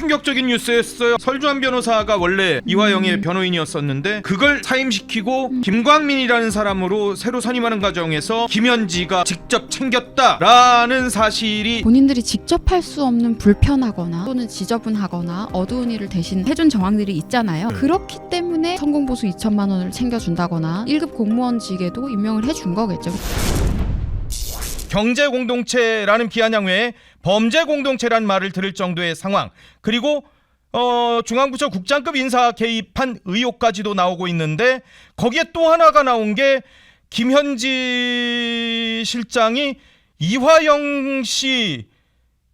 충격적인 뉴스였어요. 설주한 변호사가 원래 이화영의 변호인이었었는데 그걸 사임시키고 김광민이라는 사람으로 새로 선임하는 과정에서 김현지가 직접 챙겼다라는 사실이 본인들이 직접 할 수 없는 불편하거나 또는 지저분하거나 어두운 일을 대신 해준 정황들이 있잖아요. 그렇기 때문에 성공보수 2천만 원을 챙겨준다거나 1급 공무원직에도 임명을 해준 거겠죠. 경제공동체라는 비아냥 외에 범죄공동체라는 말을 들을 정도의 상황, 그리고 중앙부처 국장급 인사 개입한 의혹까지도 나오고 있는데 거기에 또 하나가 나온 게 김현지 실장이 이화영 씨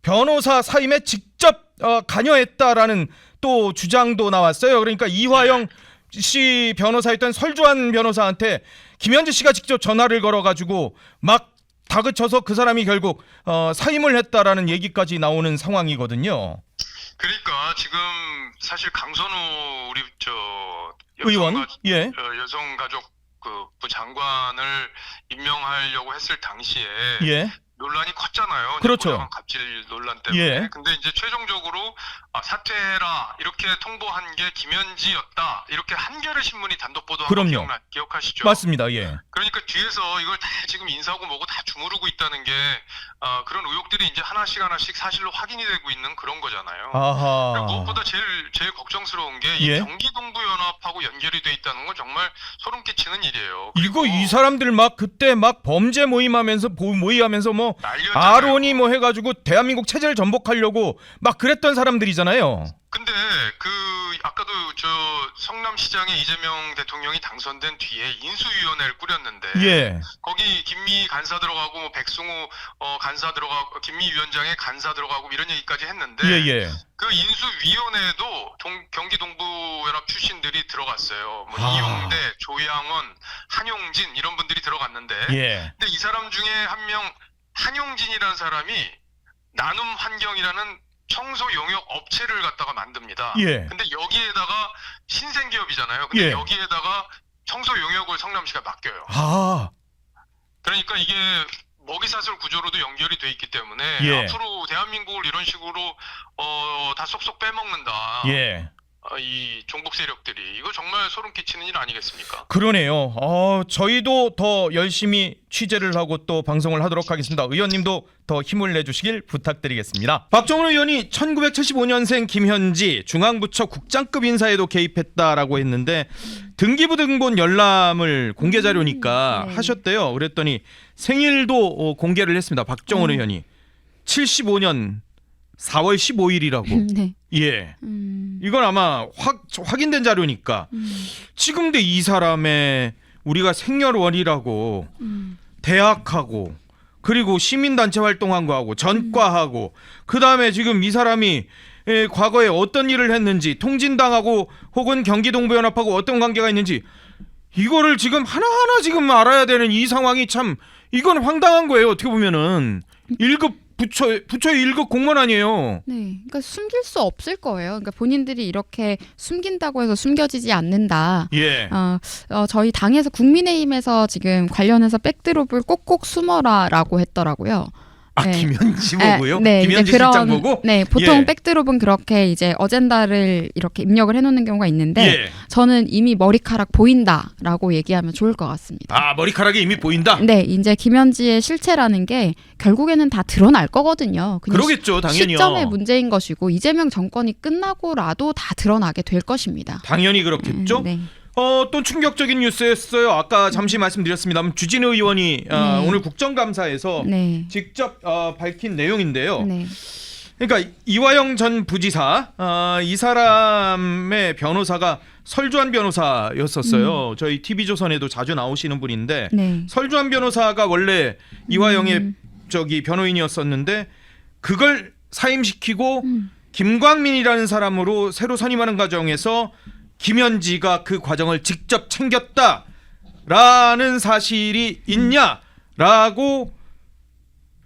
변호사 사임에 직접 관여했다라는 또 주장도 나왔어요. 그러니까 이화영 씨 변호사였던 설주한 변호사한테 김현지 씨가 직접 전화를 걸어가지고 막 다그쳐서 그 사람이 결국 사임을 했다라는 얘기까지 나오는 상황이거든요. 그러니까 지금 사실 강선우 우리 의원, 예, 여성가족 부 장관을 임명하려고 했을 당시에 예, 논란이 컸잖아요. 그렇죠. 갑질 논란 때문에. 예. 근데 이제 최종적으로 사퇴해라 이렇게 통보한 게 김현지였다. 이렇게 한겨레 신문이 단독 보도한 거 기억하시죠? 맞습니다. 예. 그러니까 뒤에서 이걸 다 지금 인사하고 뭐고 다 주무르고 있다는 게 그런 의혹들이 이제 하나씩 사실로 확인이 되고 있는 그런 거잖아요. 아하. 무엇보다 제일 걱정스러운 게 이 예. 경기동부연합하고 연결이 돼 있다는 건 정말 소름 끼치는 일이에요. 이거 이 사람들 막 그때 막 범죄 모임하면서 뭐 난리였잖아요. 아론이 뭐 해가지고 대한민국 체제를 전복하려고 막 그랬던 사람들이잖아요. 근데 아까도 성남시장에 이재명 대통령이 당선된 뒤에 인수위원회를 꾸렸는데 예. 거기 김미 간사 들어가고 뭐 백승우 간사 들어가고 김미 위원장의 간사 들어가고 이런 얘기까지 했는데 예. 그 인수위원회에도 경기동부연합 출신들이 들어갔어요. 뭐 이용대, 조양원, 한용진 이런 분들이 들어갔는데 예. 근데 이 사람 중에 한 명 한용진이라는 사람이 나눔 환경이라는 청소 용역 업체를 갖다가 만듭니다. 예. 근데 여기에다가 신생기업이잖아요. 근데 예. 여기에다가 청소 용역을 성남시가 맡겨요. 아. 그러니까 이게 먹이사슬 구조로도 연결이 돼 있기 때문에 예. 앞으로 대한민국을 이런 식으로 다 쏙쏙 빼먹는다. 예. 이 종북 세력들이 이거 정말 소름 끼치는 일 아니겠습니까? 그러네요. 저희도 더 열심히 취재를 하고 또 방송을 하도록 하겠습니다. 의원님도 더 힘을 내주시길 부탁드리겠습니다. 박정훈 의원이 1975년생 김현지 중앙부처 국장급 인사에도 개입했다라고 했는데 등기부등본 열람을 공개 자료니까 네. 하셨대요. 그랬더니 생일도 공개를 했습니다. 박정훈 의원이 75년 4월 15일이라고. 네. 예. 이건 아마 확인된 자료니까 지금 근데 이 사람의 우리가 생년월일하고 대학하고 그리고 시민단체 활동한 거하고 전과하고 그다음에 지금 이 사람이 과거에 어떤 일을 했는지 통진당하고 혹은 경기동부연합하고 어떤 관계가 있는지 이거를 지금 하나하나 지금 알아야 되는 이 상황이 참 이건 황당한 거예요. 어떻게 보면은 1급 부처의 1급 공무원 아니에요. 네, 그러니까 숨길 수 없을 거예요. 그러니까 본인들이 이렇게 숨긴다고 해서 숨겨지지 않는다. 예. 저희 당에서 국민의힘에서 지금 관련해서 백드롭을 꼭꼭 숨어라라고 했더라고요. 네. 김현지 보고요? 네, 김현지 실장 보고? 네, 보통 예. 백드롭은 그렇게 이제 어젠다를 이렇게 입력을 해놓는 경우가 있는데 예. 저는 이미 머리카락 보인다라고 얘기하면 좋을 것 같습니다. 머리카락이 이미 보인다? 네, 이제 김현지의 실체라는 게 결국에는 다 드러날 거거든요. 그냥 그러겠죠, 당연히요. 시점의 문제인 것이고 이재명 정권이 끝나고라도 다 드러나게 될 것입니다. 당연히 그렇겠죠. 네. 또 충격적인 뉴스였어요. 아까 잠시 말씀드렸습니다만 주진우 의원이 네. 오늘 국정감사에서 네. 직접 밝힌 내용인데요. 네. 그러니까 이화영 전 부지사 이 사람의 변호사가 설주한 변호사였었어요. 저희 TV조선에도 자주 나오시는 분인데 네. 설주한 변호사가 원래 이화영의 변호인이었었는데 그걸 사임시키고 김광민이라는 사람으로 새로 선임하는 과정에서 김현지가 그 과정을 직접 챙겼다라는 사실이 있냐라고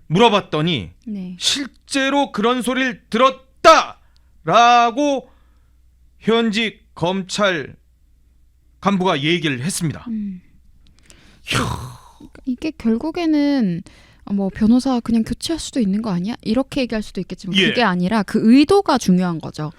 물어봤더니 네. 실제로 그런 소리를 들었다라고 현직 검찰 간부가 얘기를 했습니다. 이게 결국에는 뭐 변호사 그냥 교체할 수도 있는 거 아니야? 이렇게 얘기할 수도 있겠지만 예. 그게 아니라 그 의도가 중요한 거죠.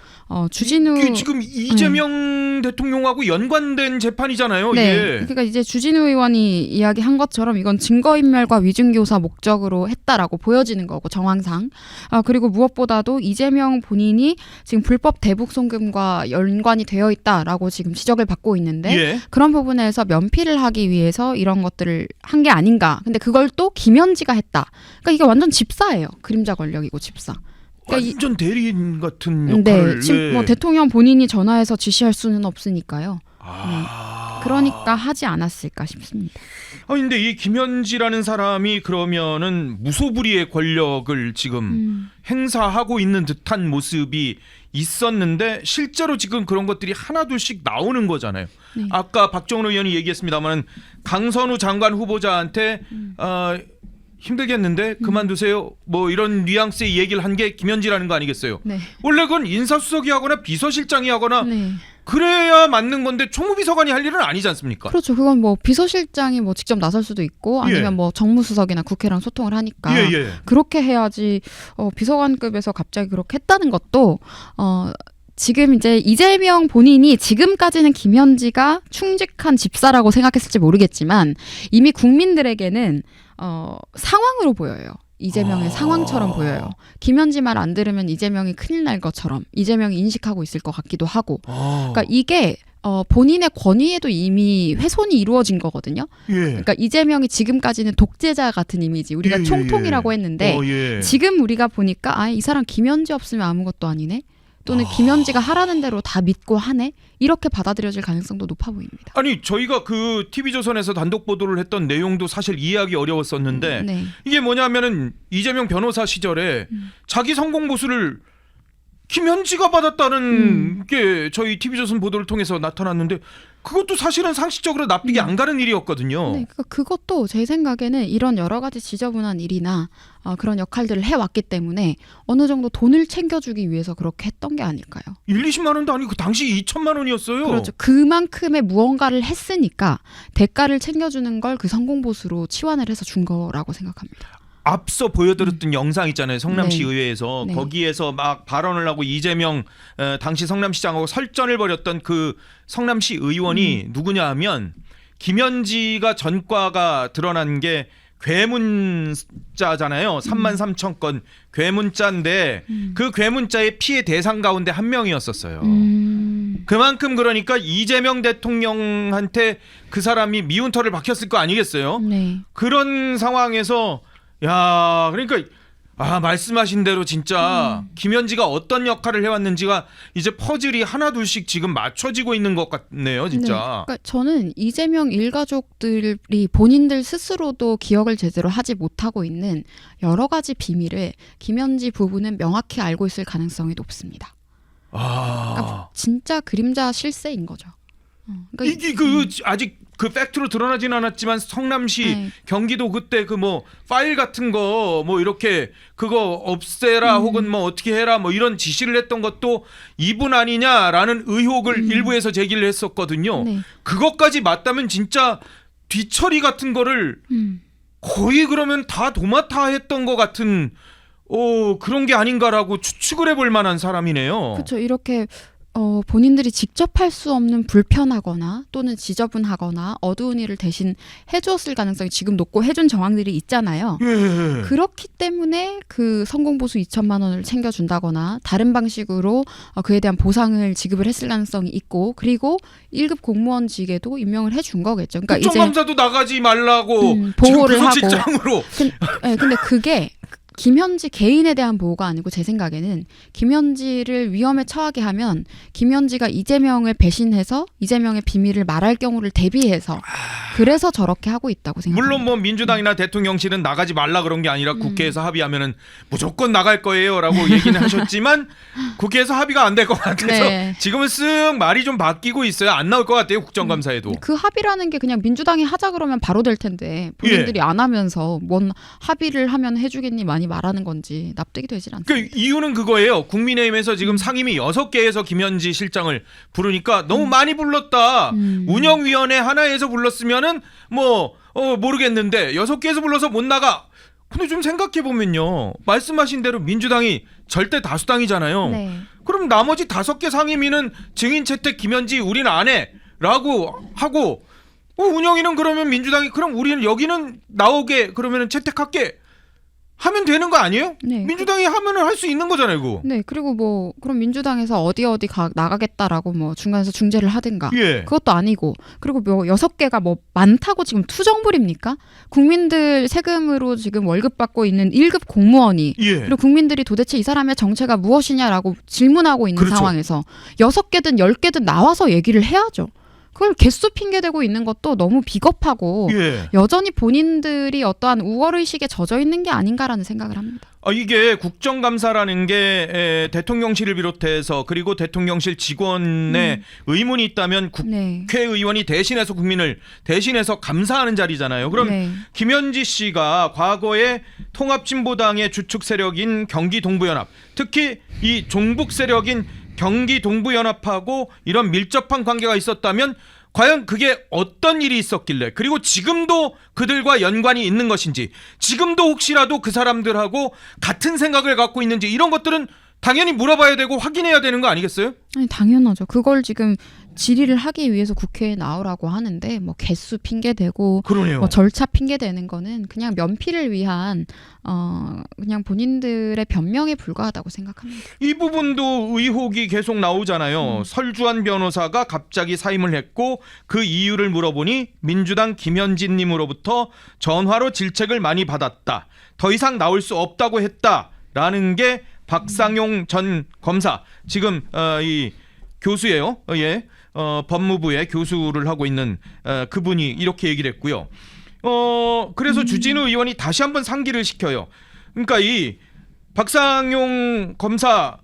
주진우 이게 지금 이재명 대통령하고 연관된 재판이잖아요. 네, 이게. 그러니까 이제 주진우 의원이 이야기한 것처럼 이건 증거인멸과 위증교사 목적으로 했다라고 보여지는 거고 정황상. 그리고 무엇보다도 이재명 본인이 지금 불법 대북 송금과 연관이 되어 있다라고 지금 지적을 받고 있는데 예. 그런 부분에서 면피를 하기 위해서 이런 것들을 한 게 아닌가. 근데 그걸 또 김현지가 했다. 그러니까 이게 완전 집사예요. 그림자 권력이고 집사. 그러니까 완전 대리인 같은 역할을. 네, 지금 뭐 대통령 본인이 전화해서 지시할 수는 없으니까요. 그러니까 하지 않았을까 싶습니다. 근데 이 김현지라는 사람이 그러면은 무소불위의 권력을 지금 행사하고 있는 듯한 모습이 있었는데 실제로 지금 그런 것들이 하나둘씩 나오는 거잖아요. 네. 아까 박정훈 의원이 얘기했습니다만 강선우 장관 후보자한테 힘들겠는데 그만두세요. 뭐 이런 뉘앙스의 얘기를 한 게 김현지라는 거 아니겠어요. 네. 원래 그건 인사수석이 하거나 비서실장이 하거나 네. 그래야 맞는 건데 총무비서관이 할 일은 아니지 않습니까? 그렇죠. 그건 뭐 비서실장이 뭐 직접 나설 수도 있고 아니면 예. 뭐 정무수석이나 국회랑 소통을 하니까 예. 그렇게 해야지. 비서관급에서 갑자기 그렇게 했다는 것도 지금 이제 이재명 본인이 지금까지는 김현지가 충직한 집사라고 생각했을지 모르겠지만 이미 국민들에게는 상황으로 보여요. 이재명의 상황처럼 보여요. 김현지 말 안 들으면 이재명이 큰일 날 것처럼 이재명이 인식하고 있을 것 같기도 하고. 그러니까 이게 본인의 권위에도 이미 훼손이 이루어진 거거든요. 예. 그러니까 이재명이 지금까지는 독재자 같은 이미지, 우리가 예. 총통이라고 했는데 예. 지금 우리가 보니까 이 사람 김현지 없으면 아무것도 아니네. 또는 김현지가 하라는 대로 다 믿고 하네. 이렇게 받아들여질 가능성도 높아 보입니다. 아니 저희가 그 TV조선에서 단독 보도를 했던 내용도 사실 이해하기 어려웠었는데 네. 이게 뭐냐면은 이재명 변호사 시절에 자기 성공 보수를 김현지가 받았다는 게 저희 TV조선 보도를 통해서 나타났는데 그것도 사실은 상식적으로 납득이 안 가는 일이었거든요. 네, 그러니까 그것도 제 생각에는 이런 여러 가지 지저분한 일이나 그런 역할들을 해왔기 때문에 어느 정도 돈을 챙겨주기 위해서 그렇게 했던 게 아닐까요? 20만 원도 아니고 그 당시 2천만 원이었어요. 그렇죠. 그만큼의 무언가를 했으니까 대가를 챙겨주는 걸 그 성공보수로 치환을 해서 준 거라고 생각합니다. 앞서 보여드렸던 영상 있잖아요. 성남시 네. 의회에서 네. 거기에서 막 발언을 하고 이재명 당시 성남시장하고 설전을 벌였던 그 성남시 의원이 누구냐 하면 김현지가 전과가 드러난 게 괴문자잖아요. 33,000건 괴문자인데 그 괴문자의 피해 대상 가운데 한 명이었었어요. 그만큼 그러니까 이재명 대통령한테 그 사람이 미운 털을 박혔을 거 아니겠어요? 네. 그런 상황에서 야, 그러니까 말씀하신 대로 진짜 김현지가 어떤 역할을 해왔는지가 이제 퍼즐이 하나둘씩 지금 맞춰지고 있는 것 같네요, 진짜. 네. 그러니까 저는 이재명 일가족들이 본인들 스스로도 기억을 제대로 하지 못하고 있는 여러 가지 비밀을 김현지 부부는 명확히 알고 있을 가능성이 높습니다. 그러니까 진짜 그림자 실세인 거죠. 그러니까 이게 아직 그 팩트로 드러나진 않았지만 성남시 네. 경기도 그때 그 뭐 파일 같은 거 뭐 이렇게 그거 없애라 혹은 뭐 어떻게 해라 뭐 이런 지시를 했던 것도 이분 아니냐라는 의혹을 일부에서 제기를 했었거든요. 네. 그것까지 맞다면 진짜 뒤처리 같은 거를 거의 그러면 다 도맡아 했던 것 같은 그런 게 아닌가라고 추측을 해볼 만한 사람이네요. 그렇죠. 이렇게 본인들이 직접 할 수 없는 불편하거나 또는 지저분하거나 어두운 일을 대신 해주었을 가능성이 지금 높고 해준 정황들이 있잖아요. 예. 그렇기 때문에 그 성공보수 2천만 원을 챙겨준다거나 다른 방식으로 그에 대한 보상을 지급을 했을 가능성이 있고 그리고 1급 공무원직에도 임명을 해준 거겠죠. 그러니까 국정감사도 나가지 말라고 보호를 지금 하고. 비서실장으로 근데 그게 김현지 개인에 대한 보호가 아니고 제 생각에는 김현지를 위험에 처하게 하면 김현지가 이재명을 배신해서 이재명의 비밀을 말할 경우를 대비해서 그래서 저렇게 하고 있다고 생각합니다. 물론 뭐 민주당이나 대통령실은 나가지 말라 그런 게 아니라 국회에서 합의하면은 무조건 나갈 거예요라고 얘기는 하셨지만 국회에서 합의가 안 될 것 같아서 네. 지금은 쓱 말이 좀 바뀌고 있어요. 안 나올 것 같아요. 국정감사에도. 그 합의라는 게 그냥 민주당이 하자 그러면 바로 될 텐데 본인들이 안 하면서 뭔 합의를 하면 해주겠니 많이 말하는 건지 납득이 되질 않습니다. 그 이유는 그거예요. 국민의힘에서 지금 상임위 6개에서 김현지 실장을 부르니까 너무 많이 불렀다. 운영위원회 하나에서 불렀으면은 뭐 모르겠는데 6개에서 불러서 못 나가. 근데 좀 생각해 보면요, 말씀하신 대로 민주당이 절대 다수당이잖아요. 네. 그럼 나머지 5개 상임위는 증인 채택 김현지 우리는 안 해라고 하고, 운영위는 그러면 민주당이 그럼 우리는 여기는 나오게 그러면 채택할게 하면 되는 거 아니에요? 네. 민주당이 하면은 할 수 있는 거잖아요, 이거. 네, 그리고 뭐 그럼 민주당에서 어디 나가겠다라고 뭐 중간에서 중재를 하든가 예. 그것도 아니고, 그리고 뭐 6개가 뭐 많다고 지금 투정부립니까? 국민들 세금으로 지금 월급 받고 있는 1급 공무원이 예. 그리고 국민들이 도대체 이 사람의 정체가 무엇이냐라고 질문하고 있는 그렇죠. 상황에서 6개든 10개든 나와서 얘기를 해야죠. 그걸 개수 핑계대고 있는 것도 너무 비겁하고 예. 여전히 본인들이 어떠한 우월의식에 젖어 있는 게 아닌가라는 생각을 합니다. 이게 국정감사라는 게 대통령실을 비롯해서 그리고 대통령실 직원의 의문이 있다면 네. 국회의원이 대신해서 국민을 대신해서 감사하는 자리잖아요. 그럼 네. 김현지 씨가 과거에 통합진보당의 주축 세력인 경기동부연합, 특히 이 종북 세력인 경기동부연합하고 이런 밀접한 관계가 있었다면 과연 그게 어떤 일이 있었길래, 그리고 지금도 그들과 연관이 있는 것인지, 지금도 혹시라도 그 사람들하고 같은 생각을 갖고 있는지, 이런 것들은 당연히 물어봐야 되고 확인해야 되는 거 아니겠어요? 아니, 당연하죠. 그걸 지금 질의를 하기 위해서 국회에 나오라고 하는데 뭐 개수 핑계대고 그러네요. 뭐 절차 핑계대는 거는 그냥 면피를 위한 그냥 본인들의 변명에 불과하다고 생각합니다. 이 부분도 의혹이 계속 나오잖아요. 설주한 변호사가 갑자기 사임을 했고 그 이유를 물어보니 민주당 김현진님으로부터 전화로 질책을 많이 받았다. 더 이상 나올 수 없다고 했다라는 게 박상용 전 검사, 지금 이 교수예요. 예. 법무부의 교수를 하고 있는 그분이 이렇게 얘기를 했고요. 그래서 주진우 의원이 다시 한번 상기를 시켜요. 그러니까 이 박상용 검사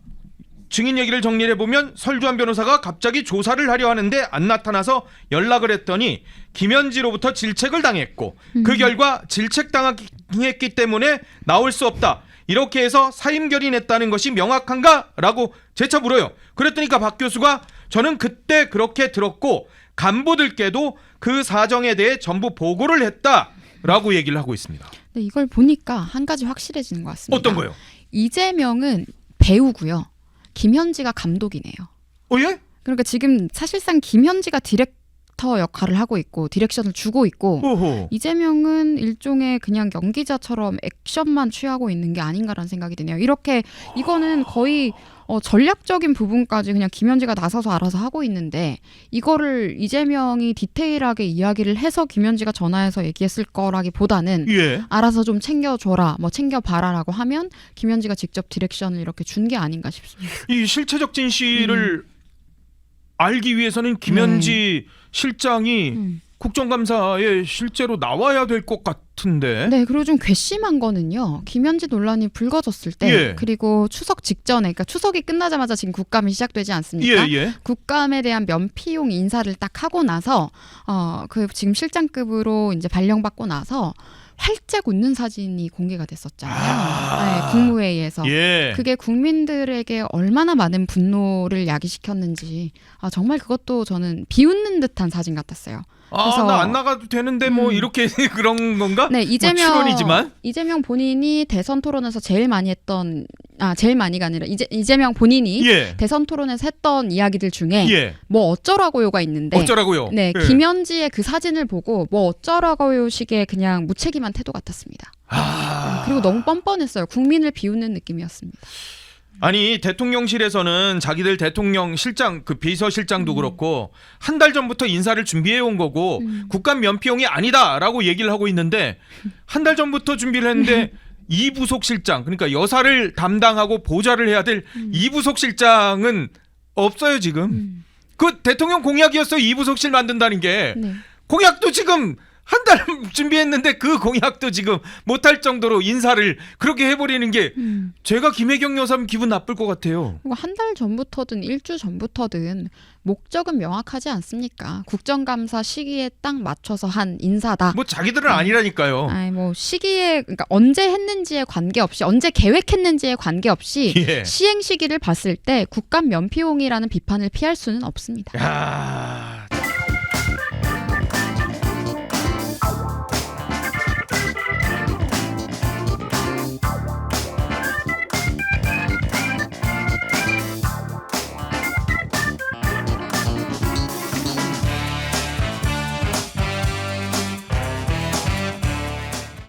증인 얘기를 정리해 보면, 설주한 변호사가 갑자기 조사를 하려 하는데 안 나타나서 연락을 했더니 김현지로부터 질책을 당했고 그 결과 질책당했기 때문에 나올 수 없다. 이렇게 해서 사임 결의냈다는 것이 명확한가? 라고 재차 물어요. 그랬더니까 박 교수가 저는 그때 그렇게 들었고 간부들께도 그 사정에 대해 전부 보고를 했다라고 얘기를 하고 있습니다. 근데 이걸 보니까 한 가지 확실해지는 것 같습니다. 어떤 거요? 이재명은 배우고요. 김현지가 감독이네요. 예? 그러니까 지금 사실상 김현지가 디렉터 역할을 하고 있고 디렉션을 주고 있고, 오호. 이재명은 일종의 그냥 연기자처럼 액션만 취하고 있는 게 아닌가라는 생각이 드네요. 이렇게 이거는 거의 전략적인 부분까지 그냥 김현지가 나서서 알아서 하고 있는데, 이거를 이재명이 디테일하게 이야기를 해서 김현지가 전화해서 얘기했을 거라기보다는 예. 알아서 좀 챙겨줘라, 뭐 챙겨봐라라고 하면 김현지가 직접 디렉션을 이렇게 준 게 아닌가 싶습니다. 이 실체적 진실을 알기 위해서는 김현지 실장이 국정감사에 실제로 나와야 될 것 같은데. 네, 그리고 좀 괘씸한 거는요. 김현지 논란이 불거졌을 때, 예. 그리고 추석 직전에, 그러니까 추석이 끝나자마자 지금 국감이 시작되지 않습니까? 예. 국감에 대한 면피용 인사를 딱 하고 나서 그 지금 실장급으로 이제 발령받고 나서 활짝 웃는 사진이 공개가 됐었잖아요. 네, 국무회의에서. 예. 그게 국민들에게 얼마나 많은 분노를 야기시켰는지, 정말 그것도 저는 비웃는 듯한 사진 같았어요. 그래서 나 안 나가도 되는데 뭐 이렇게 그런 건가? 네, 이재명 뭐 출연이지만. 이재명 본인이 대선 토론에서 제일 많이가 아니라 이재명 본인이 예. 대선 토론에서 했던 이야기들 중에 예. 뭐 어쩌라고요가 있는데, 어쩌라고요? 네, 예. 김현지의 그 사진을 보고 뭐 어쩌라고요식의 그냥 무책임한 태도 같았습니다. 그리고 너무 뻔뻔했어요. 국민을 비웃는 느낌이었습니다. 아니, 대통령실에서는 자기들 대통령 실장, 그 비서실장도 그렇고 한 달 전부터 인사를 준비해 온 거고 국감 면피용이 아니다라고 얘기를 하고 있는데, 한 달 전부터 준비를 했는데 이부속 실장, 그러니까 여사를 담당하고 보좌를 해야 될 이부속 실장은 없어요 지금. 그 대통령 공약이었어요, 이부속실 만든다는 게. 네. 공약도 지금 한 달 준비했는데 그 공약도 지금 못할 정도로 인사를 그렇게 해버리는 게 제가 김혜경 여사면 기분 나쁠 것 같아요. 그리고 한 달 전부터든 일주 전부터든 목적은 명확하지 않습니까? 국정감사 시기에 딱 맞춰서 한 인사다. 뭐 자기들은 아니라니까요. 아니 뭐 시기에, 그러니까 언제 했는지에 관계없이, 언제 계획했는지에 관계없이 예. 시행 시기를 봤을 때 국감 면피용이라는 비판을 피할 수는 없습니다. 야,